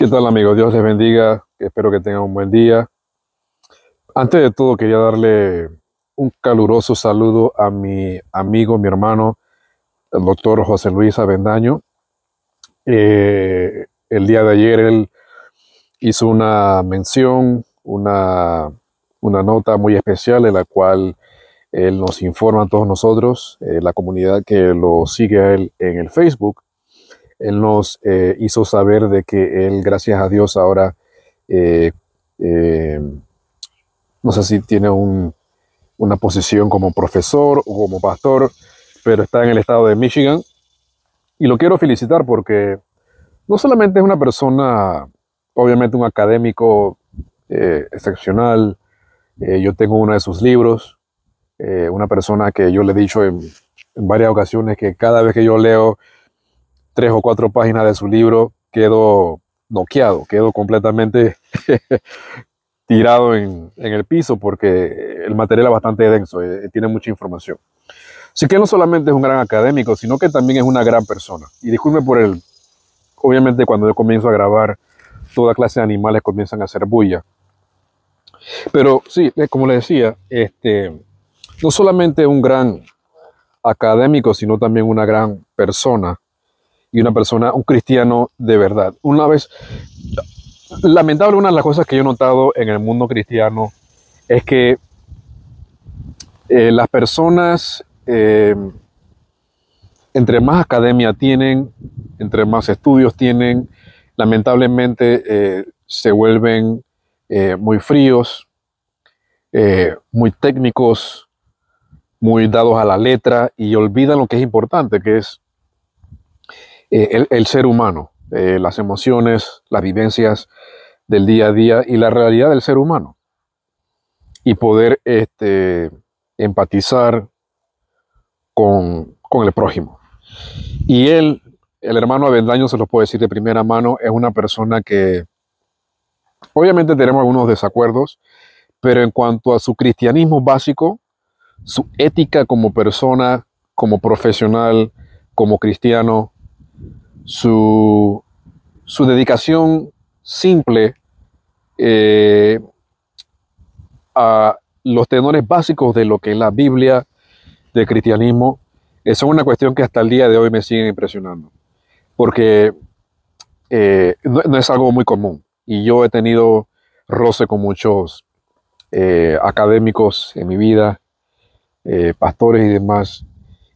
¿Qué tal, amigos? Dios les bendiga. Espero que tengan un buen día. Antes de todo, quería darle un caluroso saludo a mi amigo, mi hermano, el doctor José Luis Avendaño. El día de ayer él hizo una mención, una nota muy especial en la cual él nos informa a todos nosotros, la comunidad que lo sigue a él en el Facebook. Él nos hizo saber de que él, gracias a Dios, ahora eh, eh, no sé si tiene una posición como profesor o como pastor, pero está en el estado de Michigan. Y lo quiero felicitar porque no solamente es una persona, obviamente un académico excepcional. Yo tengo uno de sus libros, una persona que yo le he dicho en varias ocasiones que cada vez que yo leo 3 o 4 páginas de su libro, quedo noqueado, quedo completamente tirado en el piso porque el material es bastante denso, tiene mucha información. Así que él no solamente es un gran académico, sino que también es una gran persona. Y disculpe por obviamente cuando yo comienzo a grabar, toda clase de animales comienzan a hacer bulla. Pero sí, como le decía, no solamente un gran académico, sino también una gran persona y una persona, un cristiano de verdad. Una vez, lamentable, una de las cosas que yo he notado en el mundo cristiano es que las personas, entre más academia tienen, entre más estudios tienen, lamentablemente se vuelven muy fríos, muy técnicos, muy dados a la letra y olvidan lo que es importante, que es el ser humano, las emociones, las vivencias del día a día y la realidad del ser humano. Y poder empatizar con el prójimo. Y él, el hermano Avendaño, se lo puedo decir de primera mano, es una persona que obviamente tenemos algunos desacuerdos, pero en cuanto a su cristianismo básico, su ética como persona, como profesional, como cristiano, su, su dedicación simple eh, a los tenores básicos de lo que es la Biblia del cristianismo, eso es una cuestión que hasta el día de hoy me sigue impresionando, porque no es algo muy común. Y yo he tenido roce con muchos académicos en mi vida, pastores y demás,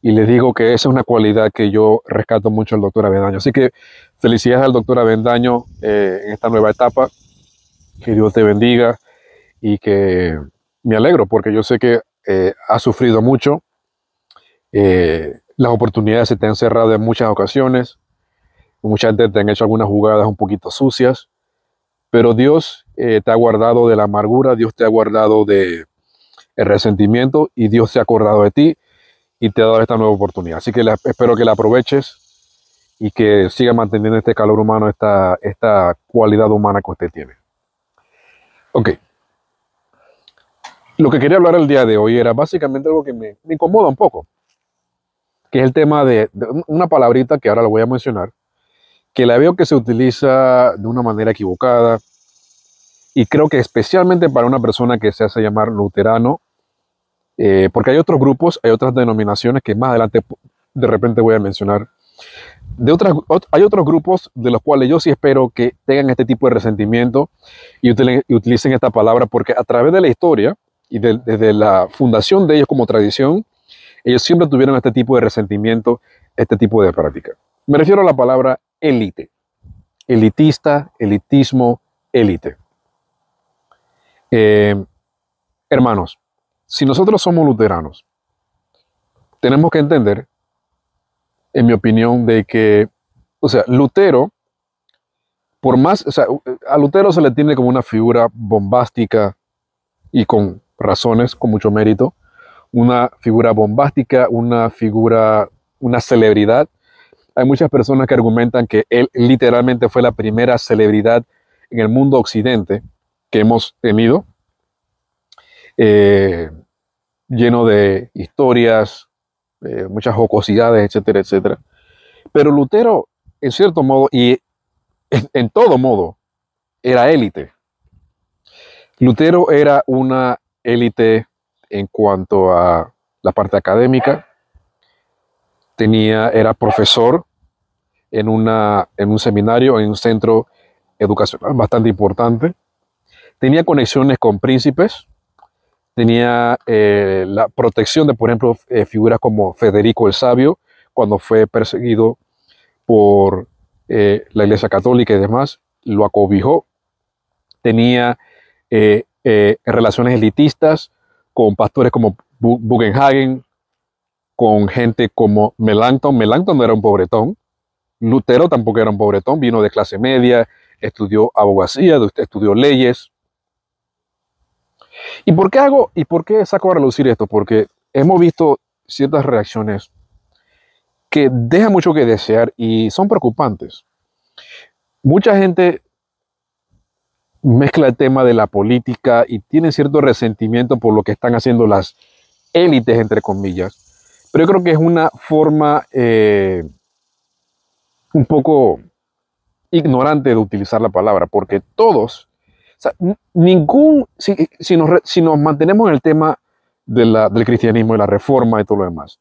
y les digo que esa es una cualidad que yo rescato mucho del doctor Avendaño. Así que felicidades al doctor Avendaño en esta nueva etapa, que Dios te bendiga y que me alegro porque yo sé que has sufrido mucho, las oportunidades se te han cerrado en muchas ocasiones, mucha gente te han hecho algunas jugadas un poquito sucias, pero Dios te ha guardado de la amargura, Dios te ha guardado de el resentimiento y Dios se ha acordado de ti y te ha dado esta nueva oportunidad. Así que espero que la aproveches y que siga manteniendo este calor humano, esta cualidad humana que usted tiene. Ok, lo que quería hablar el día de hoy era básicamente algo que me incomoda un poco, que es el tema de una palabrita que ahora lo voy a mencionar, que la veo que se utiliza de una manera equivocada y creo que especialmente para una persona que se hace llamar luterano, porque hay otros grupos, hay otras denominaciones que más adelante de repente voy a mencionar. Hay otros grupos de los cuales yo sí espero que tengan este tipo de resentimiento y utilicen esta palabra, porque a través de la historia y desde la fundación de ellos como tradición, ellos siempre tuvieron este tipo de resentimiento, este tipo de práctica. Me refiero a la palabra élite, elitista, elitismo, élite. Eh, Hermanos, si nosotros somos luteranos, tenemos que entender, en mi opinión, de que, o sea, Lutero, por más, o sea, a Lutero se le tiene como una figura bombástica y con razones, con mucho mérito, una figura bombástica, una figura, una celebridad. Hay muchas personas que argumentan que él literalmente fue la primera celebridad en el mundo occidente que hemos tenido, eh, lleno de historias, muchas jocosidades, etcétera, etcétera. Pero Lutero, en cierto modo, y en todo modo, era élite. Lutero era una élite en cuanto a la parte académica. Era profesor en un seminario, en un centro educacional bastante importante. Tenía conexiones con príncipes. Tenía la protección de, por ejemplo, figuras como Federico el Sabio, cuando fue perseguido por la Iglesia Católica y demás, lo acobijó. Tenía relaciones elitistas con pastores como Bugenhagen, con gente como Melanchthon. Melanchthon no era un pobretón. Lutero tampoco era un pobretón, vino de clase media, estudió abogacía, estudió leyes. ¿Y por qué saco a relucir esto? Porque hemos visto ciertas reacciones que dejan mucho que desear y son preocupantes. Mucha gente mezcla el tema de la política y tiene cierto resentimiento por lo que están haciendo las élites, entre comillas. Pero yo creo que es una forma un poco ignorante de utilizar la palabra, porque todos, o sea, si nos mantenemos en el tema del cristianismo y la reforma y todo lo demás,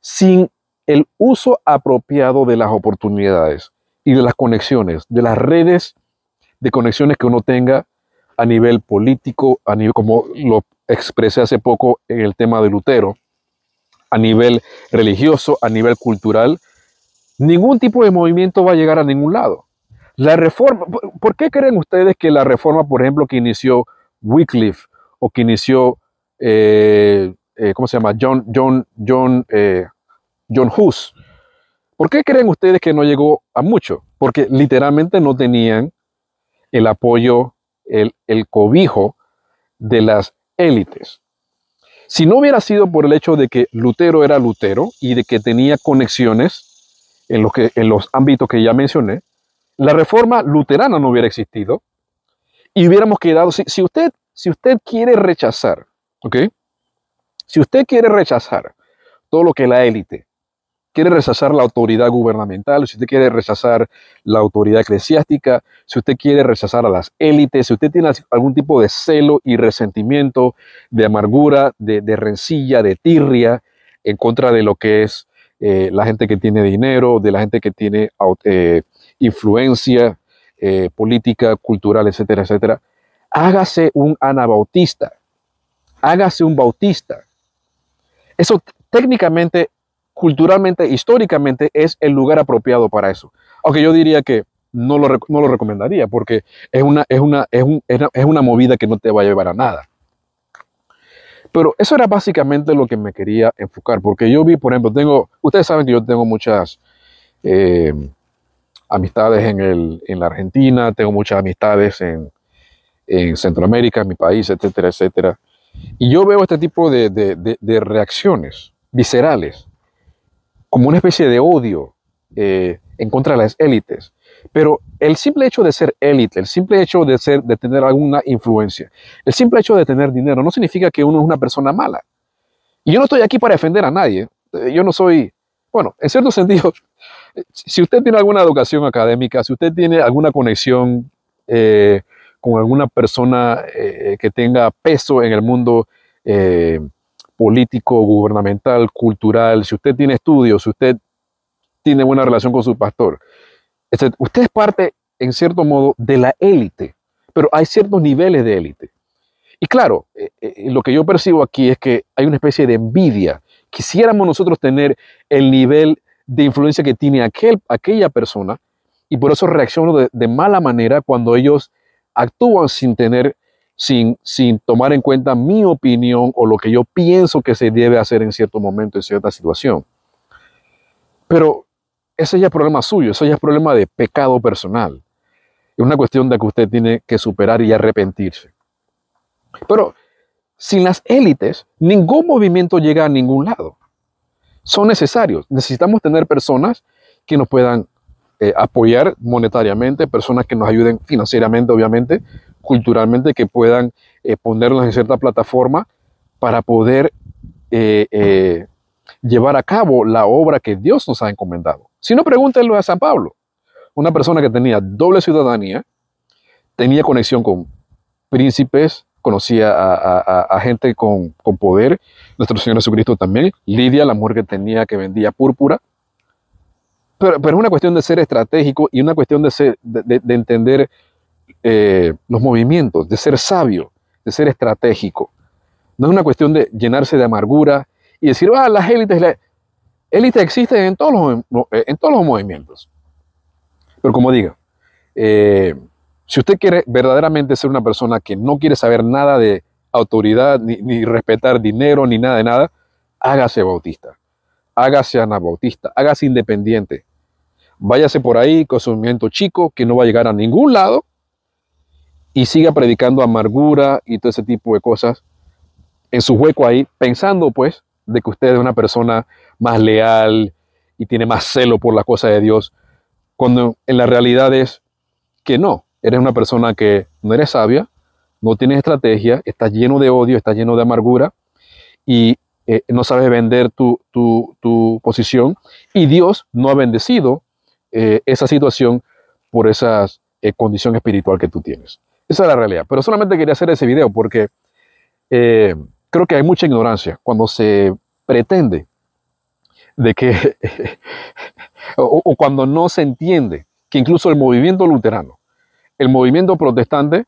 sin el uso apropiado de las oportunidades y de las conexiones, de las redes de conexiones que uno tenga a nivel político, a nivel, como lo expresé hace poco en el tema de Lutero, a nivel religioso, a nivel cultural, ningún tipo de movimiento va a llegar a ningún lado. La reforma, ¿por qué creen ustedes que la reforma, por ejemplo, que inició Wycliffe o que inició, ¿cómo se llama? John Hus, ¿por qué creen ustedes que no llegó a mucho? Porque literalmente no tenían el apoyo, el cobijo de las élites. Si no hubiera sido por el hecho de que Lutero era Lutero y de que tenía conexiones en los ámbitos que ya mencioné, la reforma luterana no hubiera existido y hubiéramos quedado, si usted quiere rechazar, ¿ok? Si usted quiere rechazar todo lo que la élite, quiere rechazar la autoridad gubernamental, si usted quiere rechazar la autoridad eclesiástica, si usted quiere rechazar a las élites, si usted tiene algún tipo de celo y resentimiento, de amargura, de rencilla, de tirria en contra de lo que es la gente que tiene dinero, de la gente que tiene influencia política, cultural, etcétera, etcétera, hágase un anabautista, hágase un bautista. Eso técnicamente, culturalmente, históricamente, es el lugar apropiado para eso. Aunque yo diría que no lo recomendaría, porque es una movida que no te va a llevar a nada. Pero eso era básicamente lo que me quería enfocar, porque yo vi, por ejemplo, ustedes saben que yo tengo muchas amistades en la Argentina, tengo muchas amistades en Centroamérica, en mi país, etcétera, etcétera. Y yo veo este tipo de reacciones viscerales, como una especie de odio en contra de las élites. Pero el simple hecho de ser élite, el simple hecho de tener alguna influencia, el simple hecho de tener dinero, no significa que uno es una persona mala. Y yo no estoy aquí para defender a nadie. Yo no soy, bueno, en cierto sentido, si usted tiene alguna educación académica, si usted tiene alguna conexión con alguna persona que tenga peso en el mundo político, gubernamental, cultural, si usted tiene estudios, si usted tiene buena relación con su pastor, usted es parte, en cierto modo, de la élite, pero hay ciertos niveles de élite. Y claro, lo que yo percibo aquí es que hay una especie de envidia. Quisiéramos nosotros tener el nivel de influencia que tiene aquella persona, y por eso reacciono de mala manera cuando ellos actúan sin tomar en cuenta mi opinión o lo que yo pienso que se debe hacer en cierto momento, en cierta situación. Pero ese ya es problema suyo, ese ya es problema de pecado personal. Es una cuestión de que usted tiene que superar y arrepentirse. Pero sin las élites, ningún movimiento llega a ningún lado. Son necesarios. Necesitamos tener personas que nos puedan apoyar monetariamente, personas que nos ayuden financieramente, obviamente, culturalmente, que puedan ponernos en cierta plataforma para poder llevar a cabo la obra que Dios nos ha encomendado. Si no, pregúntenlo a San Pablo. una persona que tenía doble ciudadanía, tenía conexión con príncipes, conocía a gente con poder, nuestro Señor Jesucristo también, Lidia, la mujer que vendía púrpura, pero es una cuestión de ser estratégico y una cuestión de entender los movimientos, de ser sabio, de ser estratégico. No es una cuestión de llenarse de amargura y decir, las élites existen en todos los movimientos. Pero como diga, si usted quiere verdaderamente ser una persona que no quiere saber nada de autoridad, ni respetar dinero, ni nada de nada, hágase bautista, hágase anabautista, hágase independiente. Váyase por ahí con su movimiento chico que no va a llegar a ningún lado y siga predicando amargura y todo ese tipo de cosas en su hueco ahí, pensando pues de que usted es una persona más leal y tiene más celo por la cosa de Dios, cuando en la realidad es que no, eres una persona que no eres sabia, no tienes estrategia, estás lleno de odio, estás lleno de amargura y no sabes vender tu posición, y Dios no ha bendecido esa situación por esa condición espiritual que tú tienes. Esa es la realidad. Pero solamente quería hacer ese video porque creo que hay mucha ignorancia cuando se pretende de que, o cuando no se entiende que incluso el movimiento luterano, el movimiento protestante,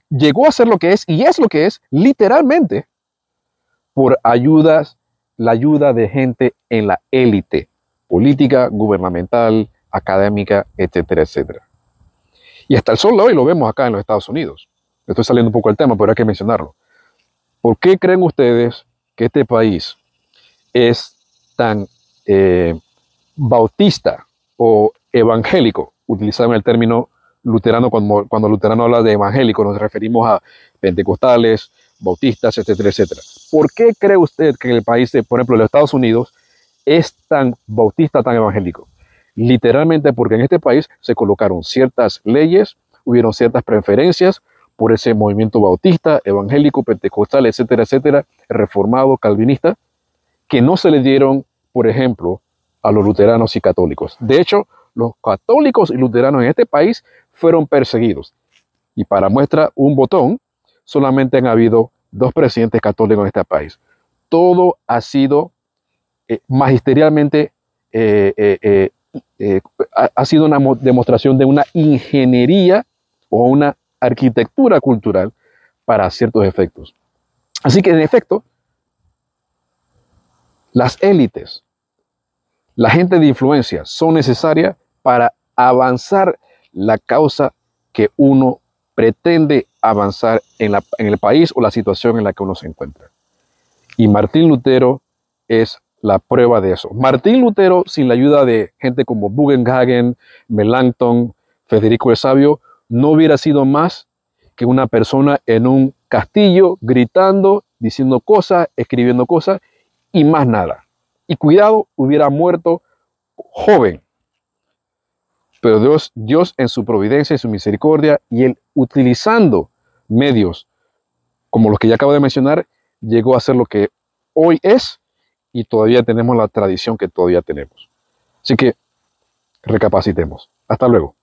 llegó a ser lo que es, y es lo que es literalmente por la ayuda de gente en la élite política, gubernamental, académica, etcétera, etcétera. Y hasta el sol de hoy lo vemos acá en los Estados Unidos. Estoy saliendo un poco del tema, pero hay que mencionarlo. ¿Por qué creen ustedes que este país es tan bautista o evangélico? Utilizando el término luterano, cuando luterano habla de evangélico, nos referimos a pentecostales, bautistas, etcétera, etcétera. ¿Por qué cree usted que el país, por ejemplo, los Estados Unidos, es tan bautista, tan evangélico? Literalmente porque en este país se colocaron ciertas leyes, hubieron ciertas preferencias por ese movimiento bautista, evangélico, pentecostal, etcétera, etcétera, reformado, calvinista, que no se le dieron, por ejemplo, a los luteranos y católicos. De hecho, los católicos y luteranos en este país fueron perseguidos. Y para muestra un botón, solamente han habido 2 presidentes católicos en este país. Todo ha sido magisterialmente, ha sido una demostración de una ingeniería o una arquitectura cultural para ciertos efectos. Así que, en efecto, las élites, la gente de influencia, son necesarias para avanzar la causa que uno pretende avanzar en el país o la situación en la que uno se encuentra. Y Martín Lutero es la prueba de eso. Martín Lutero, sin la ayuda de gente como Bugenhagen, Melanchthon, Federico el Sabio, no hubiera sido más que una persona en un castillo gritando, diciendo cosas, escribiendo cosas y más nada. Y cuidado, hubiera muerto joven. Pero Dios en su providencia y su misericordia, y Él utilizando medios como los que ya acabo de mencionar, llegó a ser lo que hoy es, y todavía tenemos la tradición que todavía tenemos. Así que recapacitemos. Hasta luego.